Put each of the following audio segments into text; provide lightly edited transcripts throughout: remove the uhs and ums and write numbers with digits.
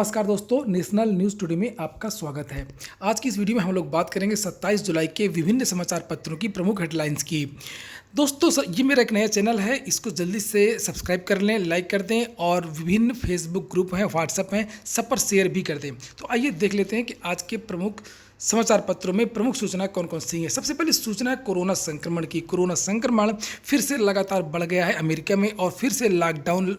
नमस्कार दोस्तों, national news today में आपका स्वागत है। आज की इस वीडियो में हम लोग बात करेंगे 27 जुलाई के विभिन्न समाचार पत्रों की प्रमुख हेडलाइंस की। दोस्तों ये मेरा एक नया चैनल है, इसको जल्दी से सब्सक्राइब कर लें, लाइक कर दें और विभिन्न फेसबुक ग्रुप हैं, व्हाट्सएप हैं, सब पर शेयर भी कर दें। तो आइए देख लेते हैं कि आज के प्रमुख समाचार पत्रों में प्रमुख सूचना कौन कौन सी है। सबसे पहले सूचना है कोरोना संक्रमण की। कोरोना संक्रमण फिर से लगातार बढ़ गया है अमेरिका में और फिर से लॉकडाउन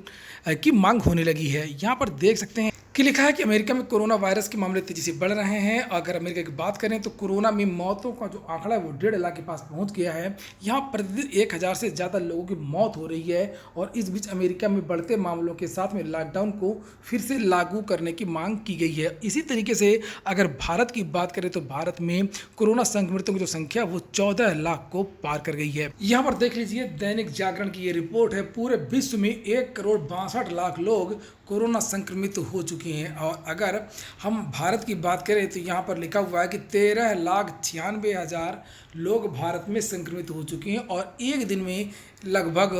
की मांग होने लगी है। यहाँ पर देख सकते हैं कि लिखा है कि अमेरिका में कोरोना वायरस के मामले तेजी से बढ़ रहे हैं। अगर अमेरिका की बात करें तो कोरोना में मौतों का जो आंकड़ा है वो 1.5 लाख के पास पहुंच गया है। यहाँ प्रतिदिन 1000 से ज़्यादा लोगों की मौत हो रही है और इस बीच अमेरिका में बढ़ते मामलों के साथ में लॉकडाउन को फिर से लागू करने की मांग की गई है। इसी तरीके से अगर भारत की बात करें तो भारत में कोरोना संक्रमितों की जो संख्या वो 14 लाख को पार कर गई है। यहाँ पर देख लीजिए दैनिक जागरण की ये रिपोर्ट है। पूरे विश्व में 1,62,00,000 लोग कोरोना संक्रमित हो चुके हैं और अगर हम भारत की बात करें तो यहाँ पर लिखा हुआ है कि 13,96,000 लोग भारत में संक्रमित हो चुके हैं और एक दिन में लगभग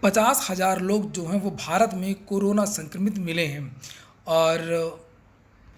50,000 लोग जो हैं वो भारत में कोरोना संक्रमित मिले हैं। और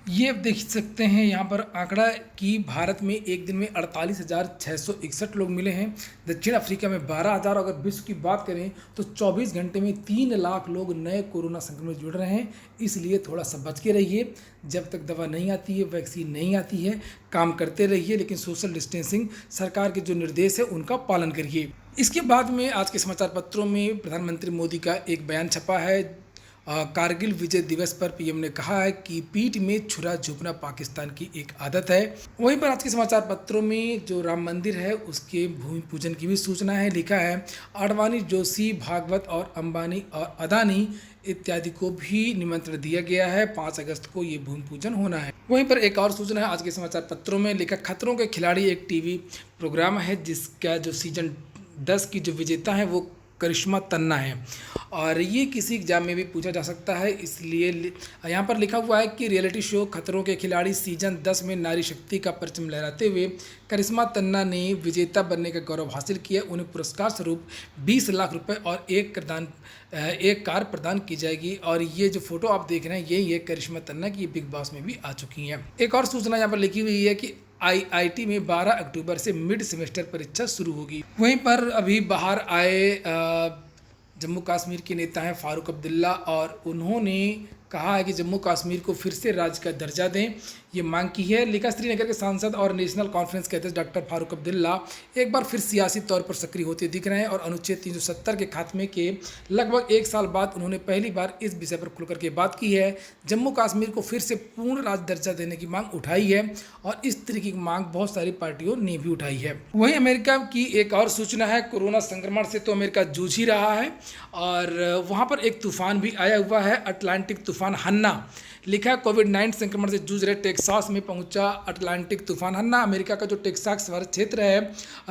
ये देख सकते हैं यहाँ पर आंकड़ा कि भारत में एक दिन में 48,661 लोग मिले हैं। दक्षिण अफ्रीका में 12,000। अगर विश्व की बात करें तो 24 घंटे में 3 लाख लोग नए कोरोना संक्रमित जुड़ रहे हैं। इसलिए थोड़ा सा बच के रहिए, जब तक दवा नहीं आती है, वैक्सीन नहीं आती है, काम करते रहिए, लेकिन सोशल डिस्टेंसिंग सरकार के जो निर्देश है उनका पालन करिए। इसके बाद में आज के समाचार पत्रों में प्रधानमंत्री मोदी का एक बयान छपा है। कारगिल विजय दिवस पर पीएम ने कहा है कि पीठ में छुरा झोंकना पाकिस्तान की एक आदत है। वहीं पर आज के समाचार पत्रों में जो राम मंदिर है उसके भूमि पूजन की भी सूचना है। लिखा है आडवाणी, जोशी, भागवत और अंबानी और अदानी इत्यादि को भी निमंत्रण दिया गया है। 5 अगस्त को ये भूमि पूजन होना है। वहीं पर एक और सूचना है आज के समाचार पत्रों में। लिखा खतरों के खिलाड़ी एक टीवी प्रोग्राम है जिसका जो सीजन 10 की जो विजेता है वो करिश्मा तन्ना है और ये किसी एग्जाम में भी पूछा जा सकता है। इसलिए यहाँ पर लिखा हुआ है कि रियलिटी शो खतरों के खिलाड़ी सीजन 10 में नारी शक्ति का परचम लहराते हुए करिश्मा तन्ना ने विजेता बनने का गौरव हासिल किया। उन्हें पुरस्कार स्वरूप 20 लाख रुपए और एक कार प्रदान की जाएगी। और ये जो फोटो आप देख रहे हैं ये करिश्मा तन्ना की बिग बॉस में भी आ चुकी हैं। एक और सूचना यहाँ पर लिखी हुई है कि आईआईटी में 12 अक्टूबर से मिड सेमेस्टर परीक्षा शुरू होगी। वहीं पर अभी बाहर आए जम्मू कश्मीर के नेता हैं फारूक अब्दुल्ला और उन्होंने कहा है कि जम्मू कश्मीर को फिर से राज्य का दर्जा दें, ये मांग की है। लिखा श्रीनगर के सांसद और नेशनल कॉन्फ्रेंस के अध्यक्ष डॉक्टर फारूक अब्दुल्ला एक बार फिर सियासी तौर पर सक्रिय होते दिख रहे हैं और अनुच्छेद 370 के खात्मे के लगभग 1 साल बाद उन्होंने पहली बार इस विषय पर खुलकर के बात की है। जम्मू कश्मीर को फिर से पूर्ण राज्य दर्जा देने की मांग उठाई है और इस तरीके की मांग बहुत सारी पार्टियों ने भी उठाई है। वहीं अमेरिका की एक और सूचना है। कोरोना संक्रमण से तो अमेरिका जूझ ही रहा है और वहाँ पर एक तूफान भी आया हुआ है, अटलांटिक तूफान हन्ना। लिखा है कोविड-19 संक्रमण से जूझ रहे टेक्सास में पहुंचा अटलांटिक तूफान हन्ना। अमेरिका का जो टेक्सास शहर क्षेत्र है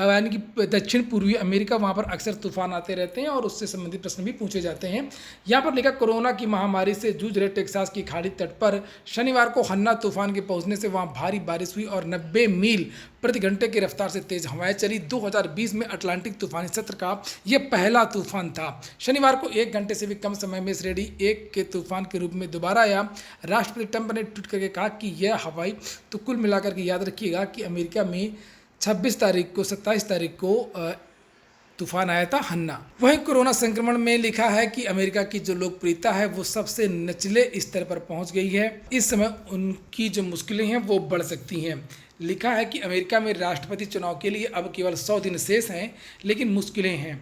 यानी कि दक्षिण पूर्वी अमेरिका, वहां पर अक्सर तूफान आते रहते हैं और उससे संबंधित प्रश्न भी पूछे जाते हैं। यहाँ पर लिखा कोरोना की महामारी से जूझ रहे टेक्सास की खाड़ी तट पर शनिवार को हन्ना तूफान के पहुंचने से वहां भारी बारिश हुई और 90 मील प्रति घंटे की रफ्तार से तेज हवाएं चली। 2020 में अटलांटिक तूफानी सत्र का यह पहला तूफान था। शनिवार को 1 घंटे से भी कम समय में श्रेणी 1 के तूफान के रूप में दोबारा आया। राष्ट्रपति ट्रंप ने ट्वीट करके कहा कि यह हवाई तो कुल मिलाकर के याद रखिएगा कि अमेरिका में 26 तारीख को 27 तारीख को तूफान आया था हन्ना। वहीं कोरोना संक्रमण में लिखा है कि अमेरिका की जो लोकप्रियता है वो सबसे निचले स्तर पर पहुंच गई है। इस समय उनकी जो मुश्किलें हैं वो बढ़ सकती हैं। लिखा है कि अमेरिका में राष्ट्रपति चुनाव के लिए अब केवल 100 दिन शेष हैं, लेकिन मुश्किलें हैं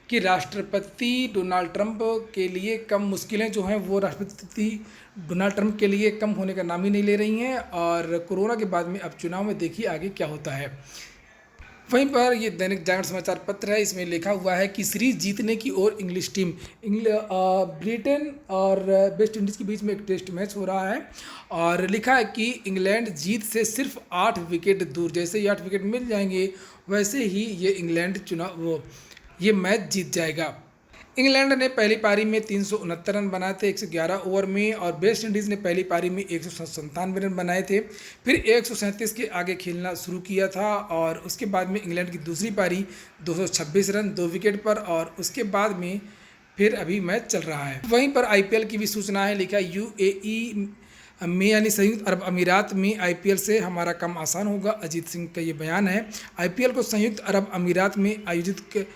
कि राष्ट्रपति डोनाल्ड ट्रंप के लिए कम मुश्किलें जो हैं वो राष्ट्रपति डोनाल्ड ट्रंप के लिए कम होने का नाम ही नहीं ले रही हैं। और कोरोना के बाद में अब चुनाव में देखिए आगे क्या होता है। वहीं पर ये दैनिक जागरण समाचार पत्र है, इसमें लिखा हुआ है कि सीरीज जीतने की ओर इंग्लिश टीम। ब्रिटेन और वेस्ट इंडीज़ के बीच में एक टेस्ट मैच हो रहा है और लिखा है कि इंग्लैंड जीत से सिर्फ 8 विकेट दूर। जैसे ही 8 विकेट मिल जाएंगे वैसे ही ये इंग्लैंड ये मैच जीत जाएगा। इंग्लैंड ने पहली पारी में 369 रन बनाए थे 111 ओवर में और वेस्ट इंडीज़ ने पहली पारी में 197 रन बनाए थे, फिर 137 के आगे खेलना शुरू किया था और उसके बाद में इंग्लैंड की दूसरी पारी 226 रन 2 विकेट पर और उसके बाद में फिर अभी मैच चल रहा है। वहीं पर आईपीएल की भी सूचना है। लिखा यूएई में यानी संयुक्त अरब अमीरात में आईपीएल से हमारा काम आसान होगा। अजीत सिंह का ये बयान है। आईपीएल को संयुक्त अरब अमीरात में आयोजित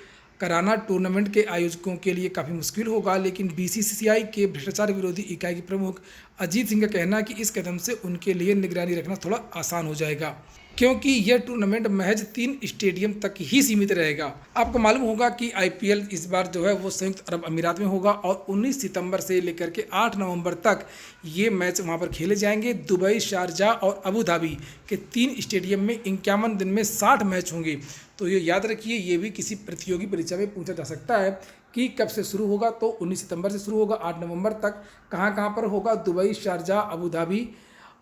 कराना टूर्नामेंट के आयोजकों के लिए काफ़ी मुश्किल होगा, लेकिन बीसीसीआई के भ्रष्टाचार विरोधी इकाई के प्रमुख अजीत सिंह का कहना है कि इस कदम से उनके लिए निगरानी रखना थोड़ा आसान हो जाएगा, क्योंकि यह टूर्नामेंट महज 3 स्टेडियम तक ही सीमित रहेगा। आपको मालूम होगा कि आईपीएल इस बार जो है वो संयुक्त अरब अमीरात में होगा और 19 सितंबर से लेकर के 8 नवंबर तक ये मैच वहां पर खेले जाएंगे। दुबई, शारजाह और अबू धाबी के 3 स्टेडियम में 51 दिन में 60 मैच होंगे। तो ये याद रखिए, ये भी किसी प्रतियोगी परीक्षा में पूछा जा सकता है कि कब से शुरू होगा। तो 19 सितंबर से शुरू होगा, 8 नवंबर तक कहाँ पर होगा, दुबई, शारजाह, अबू धाबी,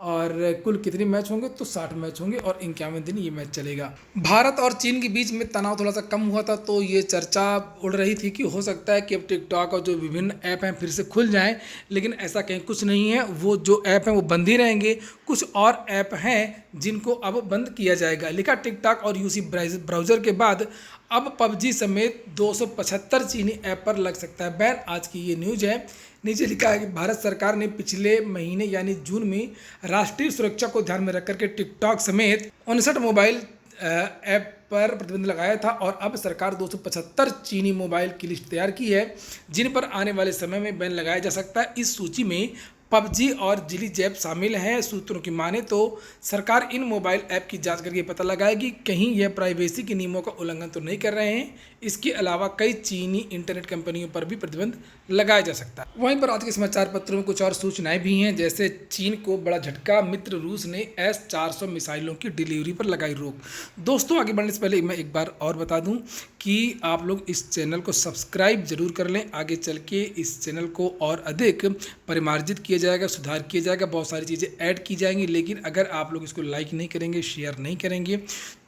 और कुल कितने मैच होंगे, तो 60 मैच होंगे और 51 दिन ये मैच चलेगा। भारत और चीन के बीच में तनाव थोड़ा सा कम हुआ था, तो ये चर्चा उड़ रही थी कि हो सकता है कि अब टिकटॉक और जो विभिन्न ऐप हैं फिर से खुल जाएं, लेकिन ऐसा कहीं कुछ नहीं है। वो जो ऐप हैं वो बंद ही रहेंगे। कुछ और ऐप हैं जिनको अब बंद किया जाएगा। लिखा टिकटॉक और यूसी ब्राउज़र के बाद अब पबजी समेत 275 चीनी ऐप पर लग सकता है बैन। आज की ये न्यूज़ है। नीचे लिखा है कि भारत सरकार ने पिछले महीने यानी जून में राष्ट्रीय सुरक्षा को ध्यान में रखकर के टिकटॉक समेत 59 मोबाइल ऐप पर प्रतिबंध लगाया था और अब सरकार 275 चीनी मोबाइल की लिस्ट तैयार की है जिन पर आने वाले समय में बैन लगाया जा सकता है। इस सूची में पबजी और जिली जैप शामिल हैं। सूत्रों की माने तो सरकार इन मोबाइल ऐप की जांच करके पता लगाएगी कहीं यह प्राइवेसी के नियमों का उल्लंघन तो नहीं कर रहे हैं। इसके अलावा कई चीनी इंटरनेट कंपनियों पर भी प्रतिबंध लगाया जा सकता है। वहीं पर आज के समाचार पत्रों में कुछ और सूचनाएं भी हैं, जैसे चीन को बड़ा झटका, मित्र रूस ने S-400 मिसाइलों की डिलीवरी पर लगाई रोक। दोस्तों, आगे बढ़ने से पहले मैं एक बार और बता दूं कि आप लोग इस चैनल को सब्सक्राइब जरूर कर लें। आगे चल के इस चैनल को और अधिक परिमार्जित किया जाएगा, सुधार किया जाएगा, बहुत सारी चीज़ें ऐड की जाएंगी। लेकिन अगर आप लोग इसको लाइक नहीं करेंगे, शेयर नहीं करेंगे,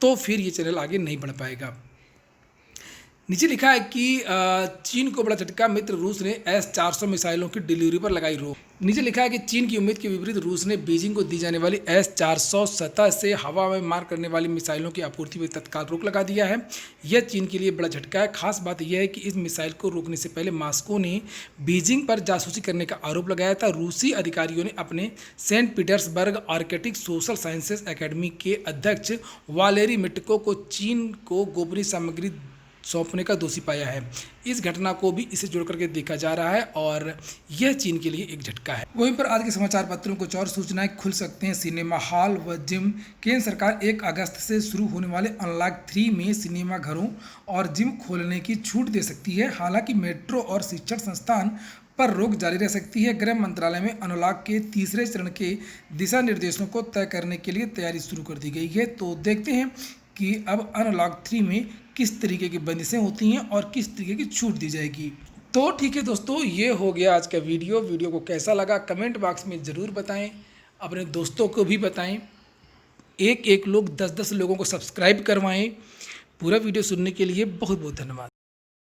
तो फिर ये चैनल आगे नहीं बढ़ पाएगा। नीचे लिखा है कि चीन को बड़ा झटका, मित्र रूस ने S-400 मिसाइलों की डिलीवरी पर लगाई रोक। नीचे लिखा है कि चीन की उम्मीद के विपरीत रूस ने बीजिंग को दी जाने वाली S-400 सतह से हवा में मार करने वाली मिसाइलों की आपूर्ति पर तत्काल रोक लगा दिया है। यह चीन के लिए बड़ा झटका है। खास बात यह है कि इस मिसाइल को रोकने से पहले मॉस्को ने बीजिंग पर जासूसी करने का आरोप लगाया था। रूसी अधिकारियों ने अपने Saint Petersburg Arctic Social Sciences Academy के अध्यक्ष वालेरी मिटको को चीन को गोपनीय सामग्री सौंपने का दोषी पाया है। इस घटना को भी इसे जोड़ करके देखा जा रहा है और यह चीन के लिए एक झटका है। वहीं पर आज के समाचार पत्रों में कुछ और सूचनाएं खुल सकते हैं। सिनेमा हॉल व जिम। केंद्र सरकार 1 अगस्त से शुरू होने वाले अनलॉक 3 में सिनेमा घरों और जिम खोलने की छूट दे सकती है। हालांकि मेट्रो और शिक्षण संस्थान पर रोक जारी रह सकती है। गृह मंत्रालय में अनलॉक के तीसरे चरण के दिशा निर्देशों को तय करने के लिए तैयारी शुरू कर दी गई है। तो देखते हैं कि अब अनलॉक 3 में किस तरीके की बंदिशें होती हैं और किस तरीके की छूट दी जाएगी। तो ठीक है दोस्तों, ये हो गया आज का वीडियो को कैसा लगा कमेंट बॉक्स में ज़रूर बताएं, अपने दोस्तों को भी बताएं। एक लोग 10 लोगों को सब्सक्राइब करवाएं। पूरा वीडियो सुनने के लिए बहुत बहुत धन्यवाद।